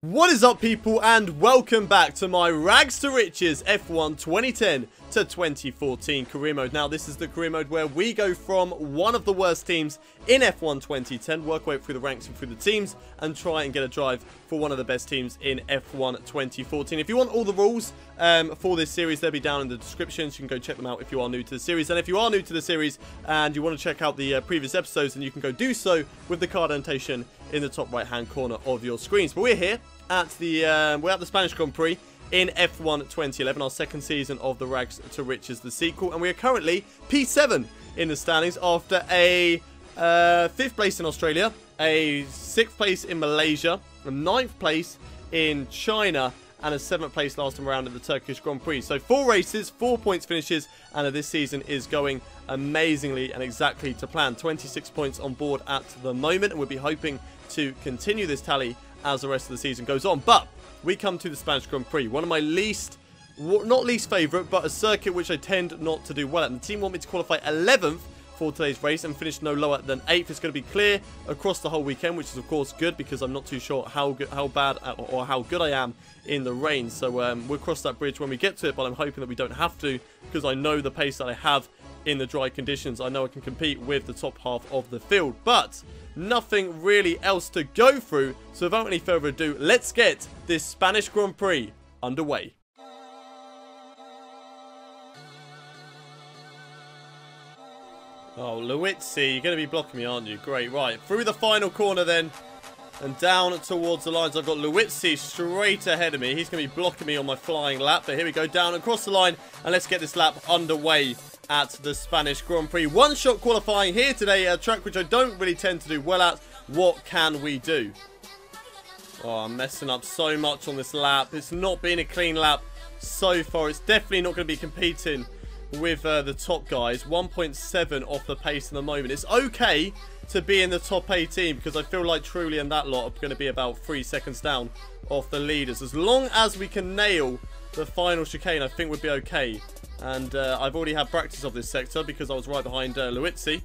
What is up, people, and welcome back to my Rags to Riches F1 2010 to 2014 career mode. Now, this is the career mode where we go from one of the worst teams in F1 2010, work our way through the ranks and through the teams, and try and get a drive for one of the best teams in F1 2014. If you want all the rules for this series, they'll be down in the description, so you can go check them out if you are new to the series. And if you are new to the series and you want to check out the previous episodes, then you can go do so with the card annotation in the top right hand corner of your screens. But we're here at the Spanish Grand Prix in F1 2011, our second season of the Rags to Riches, the sequel, and we are currently P7 in the standings after a 5th place in Australia, a 6th place in Malaysia, a 9th place in China, and a 7th place last time around at the Turkish Grand Prix. So 4 races, 4 points finishes, and this season is going amazingly and exactly to plan. 26 points on board at the moment, and we'll be hoping to continue this tally as the rest of the season goes on. But we come to the Spanish Grand Prix, one of my not least favourite, but a circuit which I tend not to do well at. And the team want me to qualify 11th for today's race and finish no lower than 8th. It's going to be clear across the whole weekend, which is of course good because I'm not too sure how bad or how good I am in the rain. So we'll cross that bridge when we get to it, but I'm hoping that we don't have to, because I know the pace that I have in the dry conditions. I know I can compete with the top half of the field, but nothing really else to go through. So without any further ado, let's get this Spanish Grand Prix underway. Oh, Lotus, you're going to be blocking me, aren't you? Great, right. Through the final corner then, and down towards the lines. I've got Lotus straight ahead of me. He's going to be blocking me on my flying lap. But here we go, down across the line, and let's get this lap underway at the Spanish Grand Prix. One-shot qualifying here today, a track which I don't really tend to do well at. What can we do? Oh, I'm messing up so much on this lap. It's not been a clean lap so far. It's definitely not going to be competing with the top guys. 1.7 off the pace in the moment. It's okay to be in the top 18 because I feel like Truly and that lot are going to be about 3 seconds down off the leaders. As long as we can nail the final chicane, I think we'd be okay. And I've already had practice of this sector because I was right behind Luizzi.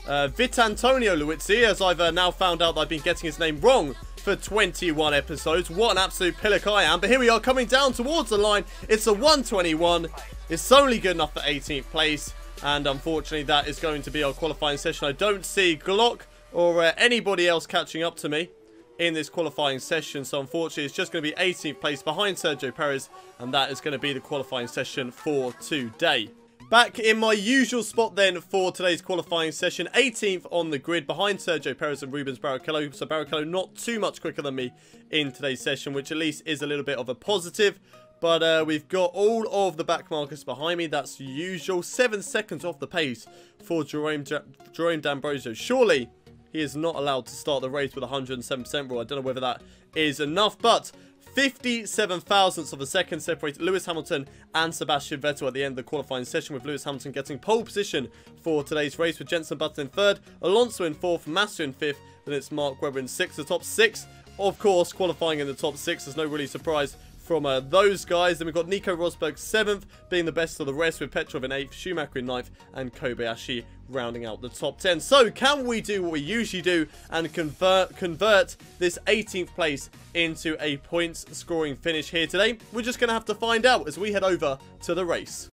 Vitantonio Luizzi, as I've now found out that I've been getting his name wrong for 21 episodes. What an absolute pillock I am. But here we are coming down towards the line. It's a 121. It's only good enough for 18th place. And unfortunately, that is going to be our qualifying session. I don't see Glock or anybody else catching up to me in this qualifying session. So unfortunately, it's just going to be 18th place behind Sergio Perez. And that is going to be the qualifying session for today. Back in my usual spot then for today's qualifying session. 18th on the grid behind Sergio Perez and Rubens Barrichello. So Barrichello not too much quicker than me in today's session, which at least is a little bit of a positive. But we've got all of the back markers behind me. That's usual. 7 seconds off the pace for Jerome D'Ambrosio. Surely he is not allowed to start the race with 107% rule. I don't know whether that is enough, but 57 thousandths of a second separated Lewis Hamilton and Sebastian Vettel at the end of the qualifying session, with Lewis Hamilton getting pole position for today's race, with Jenson Button in 3rd, Alonso in 4th, Massa in 5th, then it's Mark Webber in 6th. The top 6, of course, qualifying in the top 6. There's no really surprise from those guys. Then we've got Nico Rosberg 7th, being the best of the rest, with Petrov in 8th, Schumacher in 9th, and Kobayashi rounding out the top 10. So can we do what we usually do and convert this 18th place into a points scoring finish here today? We're just going to have to find out as we head over to the race.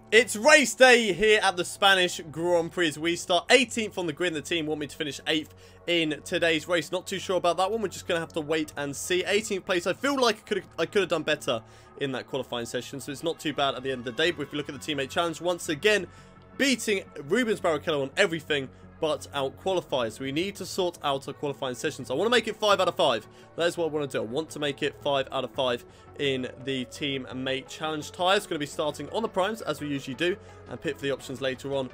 It's race day here at the Spanish Grand Prix as we start 18th on the grid. The team want me to finish 8th in today's race. Not too sure about that one. We're just going to have to wait and see. 18th place. I feel like I could have done better in that qualifying session, so it's not too bad at the end of the day. But if you look at the teammate challenge, once again, beating Rubens Barrichello on everything but out qualifiers. We need to sort out our qualifying sessions. I want to make it 5 out of 5. That is what I want to do. I want to make it 5 out of 5 in the teammate challenge. Tyres going to be starting on the primes as we usually do, and pit for the options later on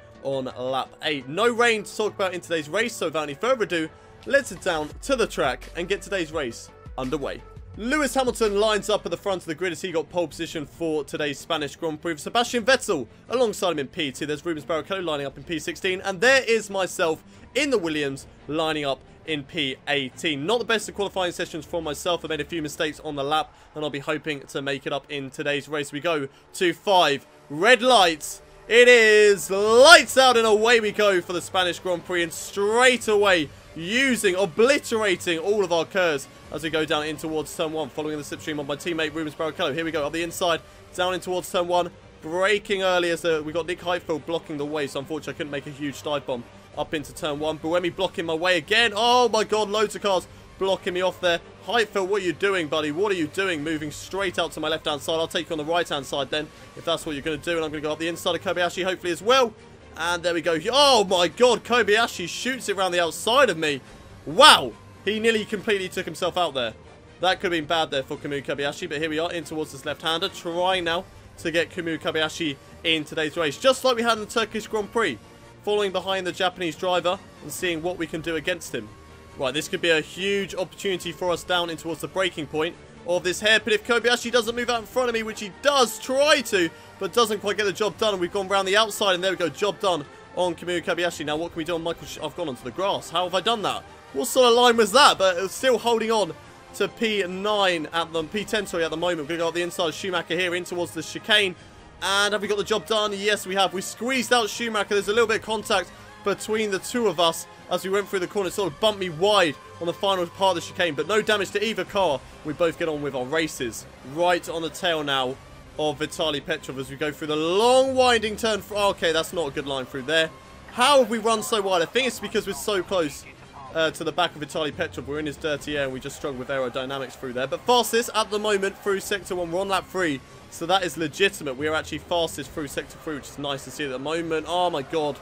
lap 8. No rain to talk about in today's race, so without any further ado, let's head down to the track and get today's race underway. Lewis Hamilton lines up at the front of the grid as he got pole position for today's Spanish Grand Prix. Sebastian Vettel alongside him in P2. There's Rubens Barrichello lining up in P16. And there is myself in the Williams lining up in P18. Not the best of qualifying sessions for myself. I made a few mistakes on the lap, and I'll be hoping to make it up in today's race. We go to 5 red lights It is lights out and away we go for the Spanish Grand Prix, and straight away obliterating all of our curves as we go down in towards turn 1, following the slipstream of my teammate Rubens Barrichello. Here we go, up the inside, down in towards turn 1, braking early as we got Nick Heidfeld blocking the way, so unfortunately I couldn't make a huge dive bomb up into turn 1. Buemi blocking my way again. Oh my god, loads of cars blocking me off there. Heidfeld, what are you doing, buddy? What are you doing? Moving straight out to my left-hand side. I'll take you on the right-hand side then, if that's what you're going to do. And I'm going to go up the inside of Kobayashi, hopefully, as well. And there we go. Oh, my God. Kobayashi shoots it around the outside of me. Wow. He nearly completely took himself out there. That could have been bad there for Kamui Kobayashi. But here we are in towards this left-hander, trying now to get Kamui Kobayashi in today's race. Just like we had in the Turkish Grand Prix. Following behind the Japanese driver and seeing what we can do against him. Right, this could be a huge opportunity for us down in towards the breaking point of this hairpin. If Kobayashi doesn't move out in front of me, which he does try to, but doesn't quite get the job done. And we've gone around the outside, and there we go, job done on Kamui Kobayashi. Now, what can we do on Michael? I've gone onto the grass. How have I done that? What sort of line was that? But it's still holding on to P9 at the P10, sorry, at the moment. We're going to go up the inside of Schumacher here in towards the chicane. And have we got the job done? Yes, we have. We squeezed out Schumacher. There's a little bit of contact between the two of us as we went through the corner. It sort of bumped me wide on the final part of the chicane, but no damage to either car. We both get on with our races. Right on the tail now of Vitaly Petrov as we go through the long winding turn. Okay, that's not a good line through there. How have we run so wide? I think it's because we're so close to the back of Vitaly Petrov. We're in his dirty air and we just struggle with aerodynamics through there. But fastest at the moment through Sector 1. We're on lap 3. So that is legitimate. We are actually fastest through Sector 3, which is nice to see at the moment. Oh my god.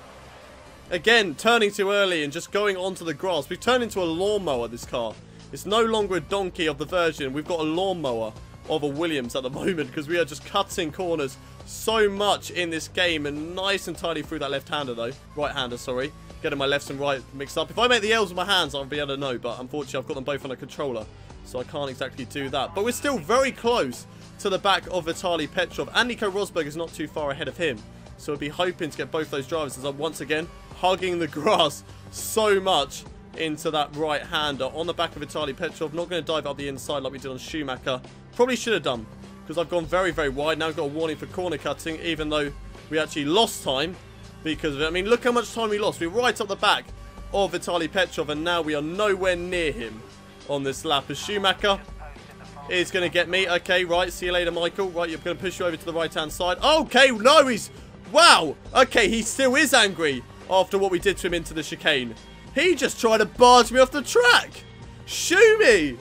Again, turning too early and just going onto the grass. We've turned into a lawnmower, this car. It's no longer a donkey of the version. We've got a lawnmower of a Williams at the moment because we are just cutting corners so much in this game. And nice and tidy through that left-hander, though. Right-hander, sorry. Getting my lefts and right mixed up. If I make the L's with my hands, I'll be able to know. But unfortunately, I've got them both on a controller. So I can't exactly do that. But we're still very close to the back of Vitaly Petrov. And Nico Rosberg is not too far ahead of him. So we'll be hoping to get both those drivers as I'm once again hugging the grass so much into that right-hander on the back of Vitaly Petrov. Not going to dive up the inside like we did on Schumacher. Probably should have done because I've gone very, very wide. Now we've got a warning for corner cutting, even though we actually lost time because of it. I mean, look how much time we lost. We're right up the back of Vitaly Petrov, and now we are nowhere near him on this lap as Schumacher is going to get me. Okay, right. See you later, Michael. Right, you're going to push you over to the right-hand side. Okay, no, he's... Wow. Okay, he still is angry after what we did to him into the chicane. He just tried to barge me off the track. Shoo me.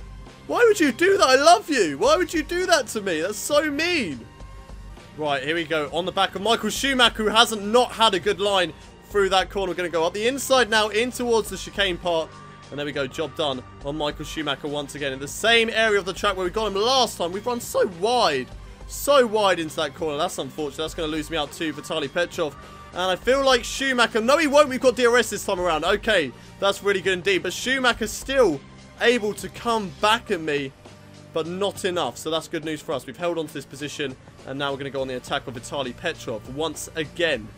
Why would you do that? I love you. Why would you do that to me? That's so mean. Right, here we go. On the back of Michael Schumacher, who hasn't not had a good line through that corner. We're going to go up the inside now in towards the chicane part. And there we go. Job done on Michael Schumacher once again. In the same area of the track where we got him last time. We've run so wide. So wide into that corner. That's unfortunate. That's going to lose me out to Vitaly Petrov. And I feel like Schumacher... No, he won't. We've got DRS this time around. Okay, that's really good indeed. But Schumacher's still able to come back at me, but not enough. So that's good news for us. We've held on to this position, and now we're going to go on the attack of Vitaly Petrov once again.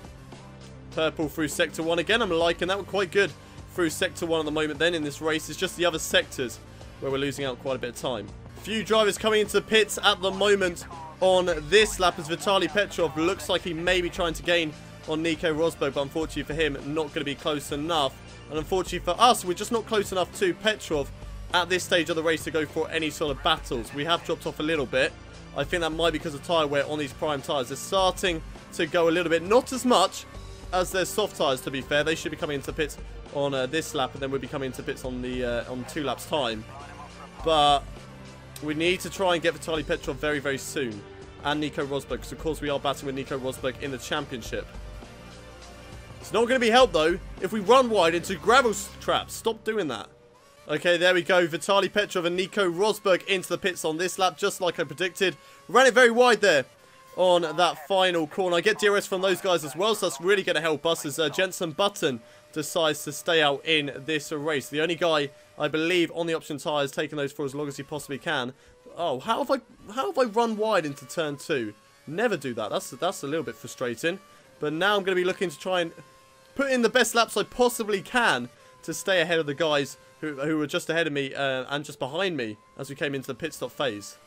Purple through Sector 1 again. I'm liking that one. Quite good through Sector 1 at the moment then in this race. It's just the other sectors where we're losing out quite a bit of time. Few drivers coming into the pits at the moment on this lap as Vitaly Petrov looks like he may be trying to gain on Nico Rosberg, but unfortunately for him, not going to be close enough. And unfortunately for us, we're just not close enough to Petrov at this stage of the race to go for any sort of battles. We have dropped off a little bit. I think that might be because of tyre wear on these prime tyres. They're starting to go a little bit, not as much as their soft tyres, to be fair. They should be coming into pits on this lap, and then we'll be coming into pits on the on 2 laps time. But we need to try and get Vitaly Petrov very, very soon. And Nico Rosberg, because of course we are battling with Nico Rosberg in the championship. It's not going to be helped, though, if we run wide into gravel traps. Stop doing that. Okay, there we go. Vitaly Petrov and Nico Rosberg into the pits on this lap, just like I predicted. Ran it very wide there on that final corner. I get DRS from those guys as well, so that's really going to help us as Jenson Button decides to stay out in this race. The only guy, I believe, on the option tyres taking those for as long as he possibly can. Oh, how have I run wide into turn 2? Never do that. That's a little bit frustrating. But now I'm going to be looking to try and put in the best laps I possibly can to stay ahead of the guys who were just ahead of me and just behind me as we came into the pit stop phase.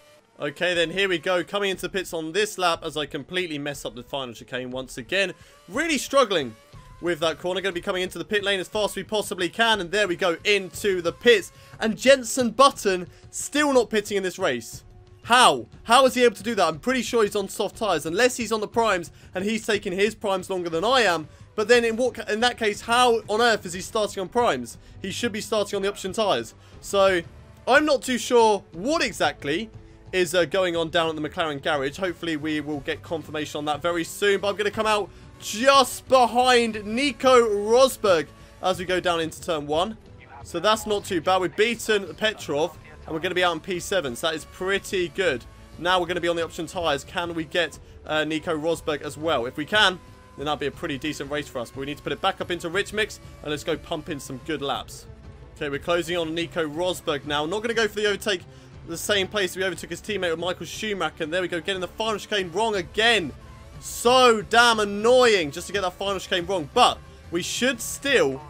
Okay, then here we go. Coming into the pits on this lap as I completely mess up the final chicane once again. Really struggling with that corner. Going to be coming into the pit lane as fast as we possibly can. And there we go, into the pits. And Jenson Button still not pitting in this race. How? How is he able to do that? I'm pretty sure he's on soft tyres. Unless he's on the primes and he's taking his primes longer than I am. But then in that case, how on earth is he starting on primes? He should be starting on the option tyres. So I'm not too sure what exactly is going on down at the McLaren garage. Hopefully we will get confirmation on that very soon. But I'm going to come out just behind Nico Rosberg as we go down into turn 1. So that's not too bad. We've beaten Petrov and we're going to be out in P7. So that is pretty good. Now we're going to be on the option tyres. Can we get Nico Rosberg as well? If we can, then that'll be a pretty decent race for us. But we need to put it back up into rich mix and let's go pump in some good laps. Okay, we're closing on Nico Rosberg now. Not going to go for the overtake the same place we overtook his teammate with Michael Schumacher. And there we go, getting the final chicane wrong again. So damn annoying just to get that final chicane wrong. But we should still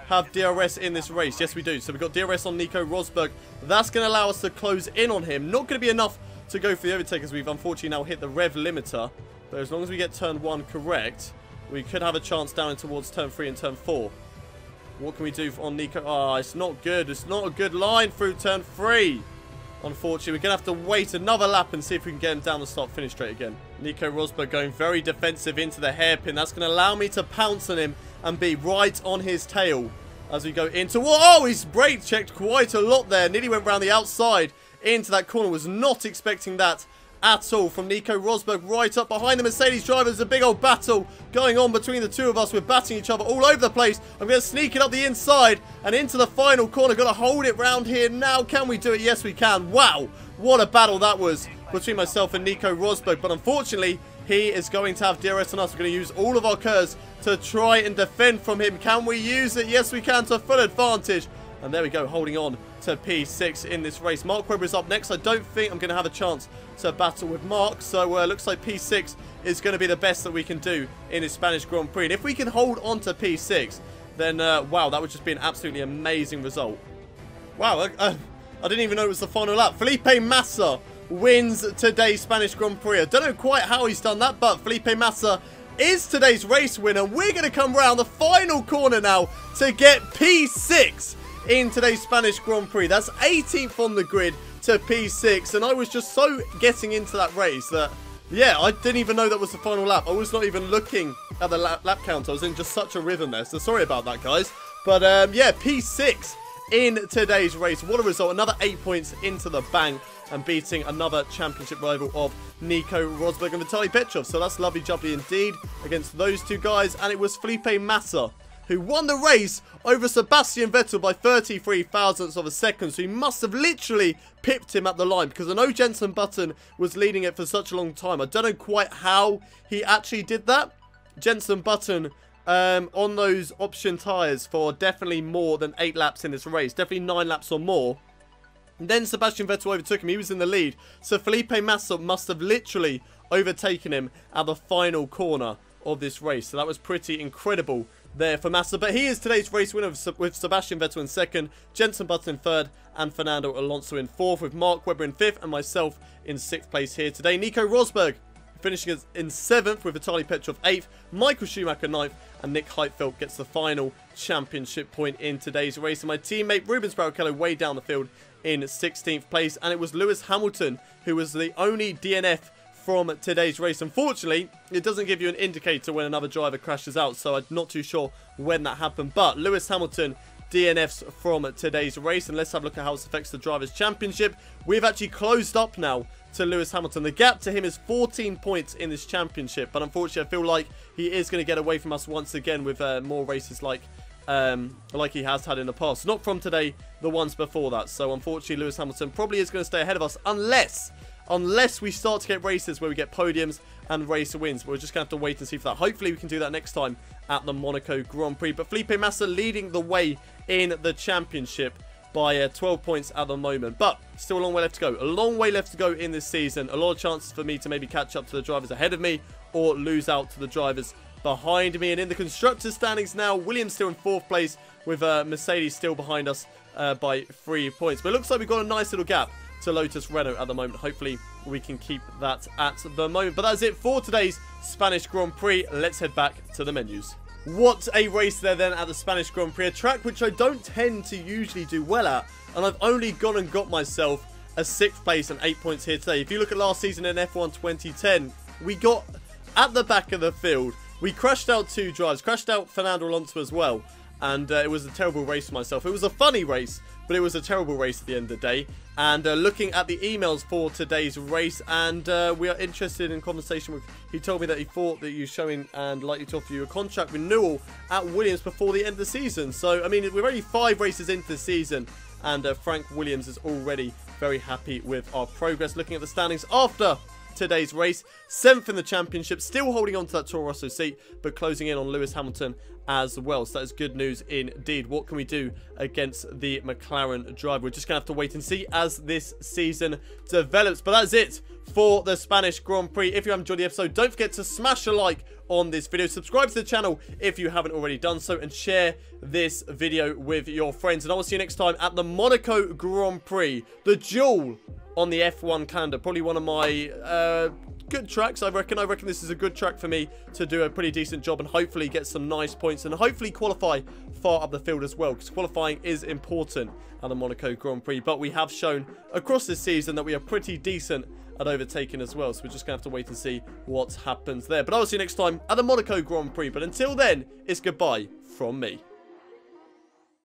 have DRS in this race. Yes, we do. So we've got DRS on Nico Rosberg. That's going to allow us to close in on him. Not going to be enough to go for the overtake as we've unfortunately now hit the rev limiter. But as long as we get turn 1 correct, we could have a chance down towards turn 3 and turn 4. What can we do on Nico? Oh, it's not good. It's not a good line through turn 3. Unfortunately, we're going to have to wait another lap and see if we can get him down the start-finish straight again. Nico Rosberg going very defensive into the hairpin. That's going to allow me to pounce on him and be right on his tail as we go into... Whoa, he's brake checked quite a lot there. Nearly went round the outside into that corner. Was not expecting that at all from Nico Rosberg. Right up behind the Mercedes drivers. A big old battle going on between the two of us. We're batting each other all over the place. I'm going to sneak it up the inside and into the final corner. Got to hold it round here now. Can we do it? Yes, we can. Wow, what a battle that was between myself and Nico Rosberg. But unfortunately, he is going to have DRS on us. We're going to use all of our curves to try and defend from him. Can we use it? Yes, we can, to full advantage. And there we go, holding on to P6 in this race. Mark Webber is up next. I don't think I'm going to have a chance to battle with Mark. So looks like P6 is going to be the best that we can do in this Spanish Grand Prix. And if we can hold on to P6, then wow, that would just be an absolutely amazing result. Wow, I didn't even know it was the final lap. Felipe Massa wins today's Spanish Grand Prix. I don't know quite how he's done that, but Felipe Massa is today's race winner. We're going to come round the final corner now to get P6 in today's Spanish Grand Prix. That's 18th on the grid to P6, and I was just so getting into that race that, yeah, I didn't even know that was the final lap. I was not even looking at the lap count. I was in just such a rhythm there, so sorry about that, guys. But yeah, P6 in today's race. What a result. Another 8 points into the bank and beating another championship rival of Nico Rosberg and Vitaly Petrov. So that's lovely jubbly indeed against those two guys. And it was Felipe Massa who won the race over Sebastian Vettel by 33 thousandths of a second. So he must have literally pipped him at the line, because I know Jenson Button was leading it for such a long time. I don't know quite how he actually did that. Jenson Button on those option tyres for definitely more than 8 laps in this race. Definitely 9 laps or more. And then Sebastian Vettel overtook him. He was in the lead. So Felipe Massa must have literally overtaken him at the final corner of this race. So that was pretty incredible there for Massa. But he is today's race winner with Sebastian Vettel in 2nd, Jenson Button in 3rd, and Fernando Alonso in 4th, with Mark Webber in 5th and myself in 6th place here today. Nico Rosberg finishing in 7th with Vitaly Petrov 8th, Michael Schumacher 9th, and Nick Heidfeld gets the final championship point in today's race. And my teammate Rubens Barrichello way down the field in 16th place. And it was Lewis Hamilton who was the only DNF from today's race. Unfortunately, it doesn't give you an indicator when another driver crashes out, so I'm not too sure when that happened. But Lewis Hamilton DNFs from today's race, and let's have a look at how this affects the Drivers' Championship. We've actually closed up now to Lewis Hamilton. The gap to him is 14 points in this championship, but unfortunately I feel like he is going to get away from us once again with more races like he has had in the past. Not from today, the ones before that. So unfortunately Lewis Hamilton probably is going to stay ahead of us unless we start to get races where we get podiums and race wins. But we're just going to have to wait and see for that. Hopefully we can do that next time at the Monaco Grand Prix. But Felipe Massa leading the way in the championship by 12 points at the moment. But still a long way left to go. A long way left to go in this season. A lot of chances for me to maybe catch up to the drivers ahead of me or lose out to the drivers behind me. And in the constructors standings now, Williams still in 4th place with Mercedes still behind us by 3 points. But it looks like we've got a nice little gap to Lotus Renault at the moment. Hopefully, we can keep that at the moment. But that's it for today's Spanish Grand Prix. Let's head back to the menus. What a race there then at the Spanish Grand Prix. A track which I don't tend to usually do well at. And I've only gone and got myself a 6th place and 8 points here today. If you look at last season in F1 2010, we got at the back of the field. We crashed out 2 drivers, crashed out Fernando Alonso as well. And it was a terrible race for myself. It was a funny race, but it was a terrible race at the end of the day. And looking at the emails for today's race, and we are interested in conversation with... He told me that he thought that you showing and likely to offer you a contract renewal at Williams before the end of the season. So, I mean, we're only 5 races into the season, and Frank Williams is already very happy with our progress. Looking at the standings after today's race, 7th in the championship, still holding on to that Toro Rosso seat, but closing in on Lewis Hamilton as well. So that is good news indeed. What can we do against the McLaren driver? We're just gonna have to wait and see as this season develops. But that's it for the Spanish Grand Prix. If you haven't enjoyed the episode, don't forget to smash a like on this video, subscribe to the channel if you haven't already done so, and share this video with your friends. And I will see you next time at the Monaco Grand Prix, the jewel on the F1 calendar. Probably one of my good tracks, I reckon. I reckon this is a good track for me to do a pretty decent job and hopefully get some nice points and hopefully qualify far up the field as well, because qualifying is important at the Monaco Grand Prix. But we have shown across this season that we are pretty decent at overtaking as well, so we're just gonna have to wait and see what happens there. But I will see you next time at the Monaco Grand Prix. But until then, it's goodbye from me.